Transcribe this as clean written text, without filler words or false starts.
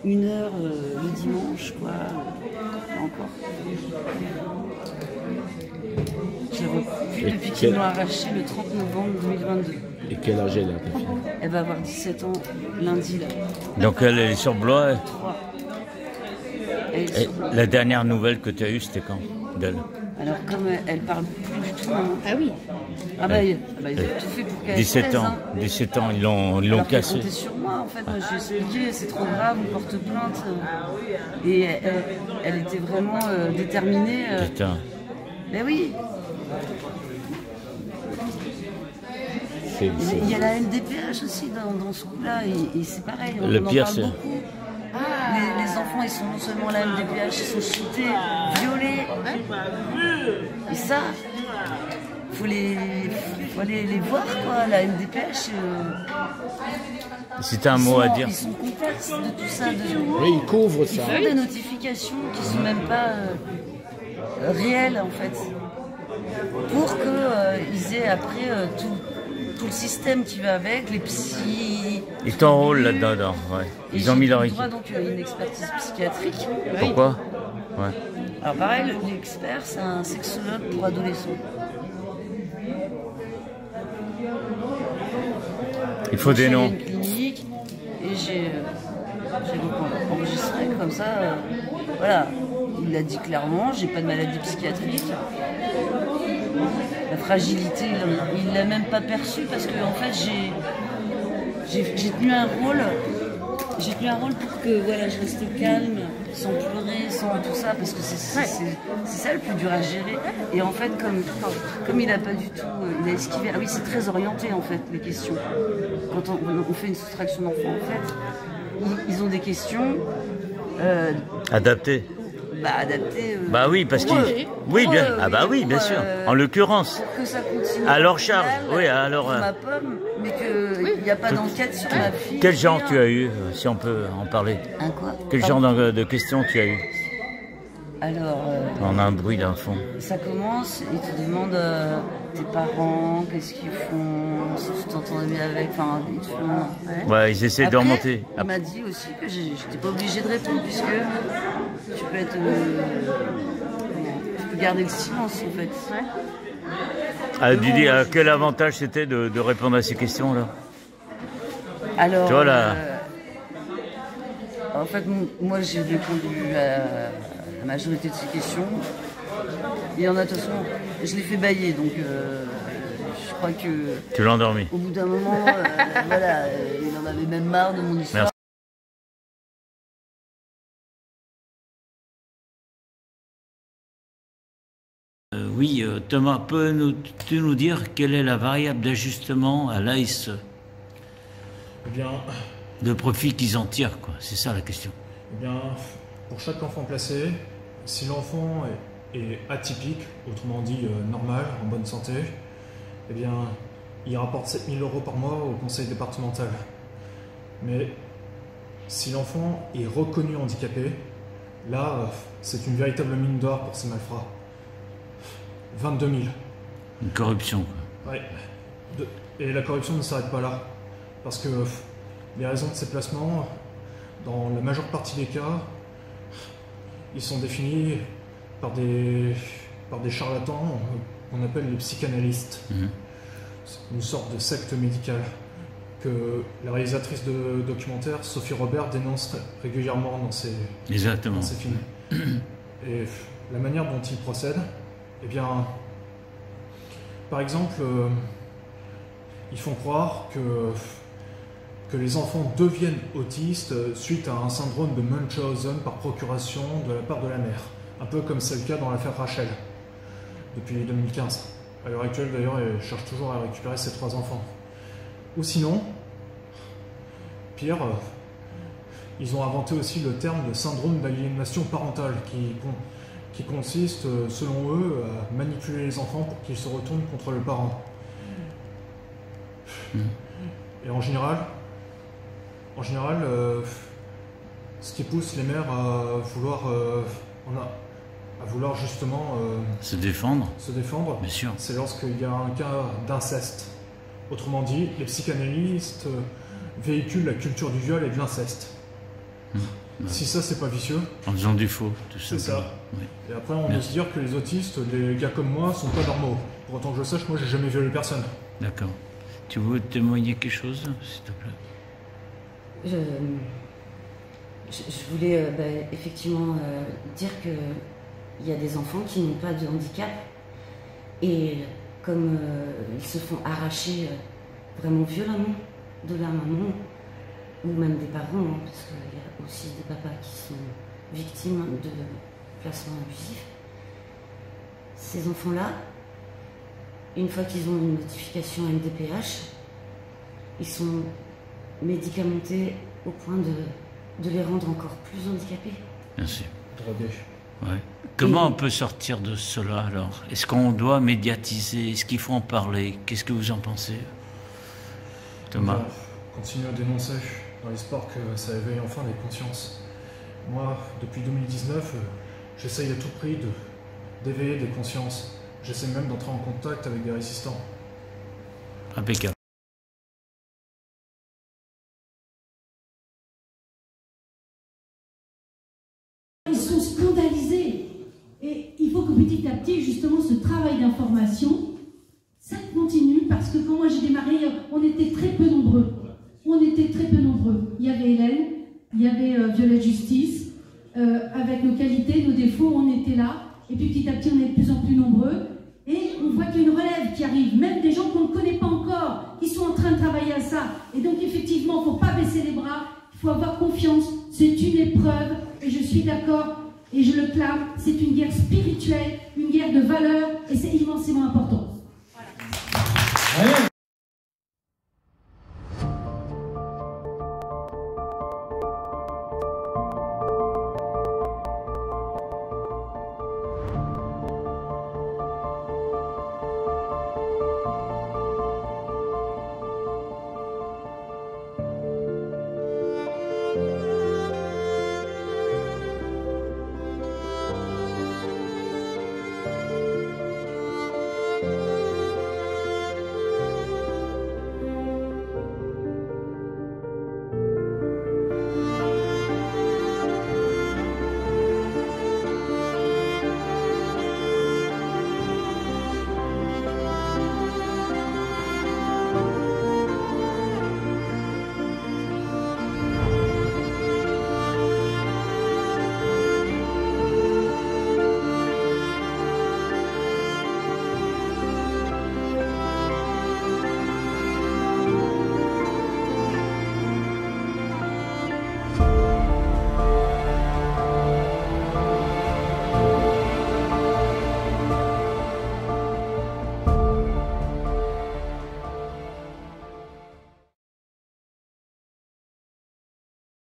1 heure le dimanche, quoi. Là encore. Je l'ai repris depuis qu'ils l'ont arraché le 30 novembre 2022. Et quel âge elle a, ta fille? Elle va avoir 17 ans lundi, là. Donc elle est sur Blois. 3. Et la dernière nouvelle que tu as eue, c'était quand d'elle? Alors, comme elle parle plus du tout. Ah oui. Ah bah, ils ont tout fait pour qu'elle 17 ans. hein. 17 ans, ils l'ont Alors qu'elle cassé. comptait sur moi, en fait. Moi, je lui ai expliqué, c'est trop grave, on porte plainte. Et elle était vraiment déterminée. Putain. Mais oui. C'est- Il y a la MDPH aussi dans ce coup-là, et c'est pareil. Le on en pire, parle c'est- beaucoup. Les enfants, ils sont non seulement la MDPH, ils sont chutés, violés. Et ça, faut les voir, quoi. La MDPH, Si tu as un mot à dire. ils sont complexes de tout ça. Oui, il couvre Ils ça. font des notifications qui sont même pas réelles, en fait. Pour qu'ils aient après tout le système qui va avec, les psys. Ils t'enrôlent là-dedans. Ouais. Et Ils ont mis leur j'ai équipe. droit donc à une expertise psychiatrique. Pourquoi? Ouais. Alors pareil, l'expert, c'est un sexologue pour adolescents. Il faut des J'ai noms. une clinique et j'ai donc enregistré comme ça. Voilà, il l'a dit clairement, j'ai pas de maladie psychiatrique. La fragilité, il l'a même pas perçue parce que en fait j'ai tenu un rôle. J'ai tenu un rôle pour que voilà, je reste calme, sans pleurer, sans tout ça, parce que c'est ça le plus dur à gérer. Et en fait, comme il n'a pas du tout, il a esquivé. Ah oui, c'est très orienté en fait les questions. Quand on fait une soustraction d'enfants, en fait, ils ont des questions Adapté. adaptées. Bah oui, parce pour qu'ils. eux. Oui, Pour bien. eux, Ah bah oui, bien sûr. En l'occurrence. Pour que ça continue. À leur au charge, final, oui, alors, pour ma pomme, mais qu'il n'y a pas d'enquête sur ma fille. Quel genre rien. tu as eu, si on peut en parler? Un quoi? Quel genre de questions tu as eu? Alors. On a un bruit d'un fond. Ça commence, ils te demandent tes parents, qu'est-ce qu'ils font, si tu t'entends bien avec, enfin, ils te font... Ouais, ils essaient de Après, remonter. il m'a dit aussi que j'étais pas obligée de répondre, puisque tu peux être... tu peux garder le silence, en fait. Ah, Didi, quel avantage c'était de répondre à ces questions-là? Alors, Tu vois, là. en fait, moi, j'ai répondu à la majorité de ces questions. Il y en a, de toute façon, je les fais bailler, donc je crois que... Tu l'as endormi. Au bout d'un moment, voilà, il en avait même marre de mon histoire. Merci. Oui, Thomas, peux-tu nous dire quelle est la variable d'ajustement à l'ASE Eh bien, de profit qu'ils en tirent, quoi? C'est ça la question. eh bien, pour chaque enfant placé, si l'enfant est atypique, autrement dit normal, en bonne santé, eh bien, il rapporte 7 000 € par mois au conseil départemental. Mais si l'enfant est reconnu handicapé, là, c'est une véritable mine d'or pour ces malfrats. 22 000. Une corruption, quoi. Ouais. Et la corruption ne s'arrête pas là. Parce que les raisons de ces placements, dans la majeure partie des cas, ils sont définis par des charlatans qu'on appelle les psychanalystes. C'est une sorte de secte médicale que la réalisatrice de documentaire, Sophie Robert, dénonce régulièrement dans ses films. Et la manière dont ils procèdent, eh bien, par exemple, ils font croire que les enfants deviennent autistes suite à un syndrome de Munchausen par procuration de la part de la mère. Un peu comme c'est le cas dans l'affaire Rachel, depuis 2015. À l'heure actuelle, d'ailleurs, elle cherche toujours à récupérer ses 3 enfants. Ou sinon, pire, ils ont inventé aussi le terme de syndrome d'aliénation parentale, qui consiste, selon eux, à manipuler les enfants pour qu'ils se retournent contre le parent. Et en général, ce qui pousse les mères à vouloir justement se défendre, bien sûr, c'est lorsqu'il y a un cas d'inceste. Autrement dit, les psychanalystes véhiculent la culture du viol et de l'inceste. Si ça, c'est pas vicieux. En faisant du faux, tout C'est simplement. ça. Oui. Et après, on peut se dire que les autistes, les gars comme moi, sont pas normaux. Pour autant que je sache, moi, j'ai jamais violé personne. D'accord. Tu veux témoigner quelque chose, s'il te plaît? Je voulais effectivement dire qu'il y a des enfants qui n'ont pas de handicap et comme ils se font arracher vraiment violemment de leur maman ou même des parents, hein, parce qu'il y a aussi des papas qui sont victimes de placements abusifs. Ces enfants-là, une fois qu'ils ont une notification MDPH, ils sont médicamentés au point de les rendre encore plus handicapés. Bien sûr. Drogués. Ouais. Comment on peut sortir de cela alors? Est-ce qu'on doit médiatiser? Est-ce qu'il faut en parler? Qu'est-ce que vous en pensez, Thomas? On va continuer à dénoncer dans l'espoir que ça éveille enfin les consciences. Moi, depuis 2019, j'essaye à tout prix d'éveiller des consciences. J'essaie même d'entrer en contact avec des résistants. Impeccable. Ils sont scandalisés. Et il faut que petit à petit, justement, ce travail d'information, ça continue, parce que quand moi j'ai démarré, on était très peu nombreux. On était très peu nombreux. Il y avait Hélène, il y avait Violette Justice, avec nos qualités, nos défauts, on était là. Et puis petit à petit, on est de plus en plus nombreux. Et on voit qu'il y a une relève qui arrive, même des gens qu'on ne connaît pas encore, qui sont en train de travailler à ça. Et donc effectivement, il ne faut pas baisser les bras, il faut avoir confiance. C'est une épreuve, et je suis d'accord, et je le clame, c'est une guerre spirituelle, une guerre de valeurs, et c'est immensément important.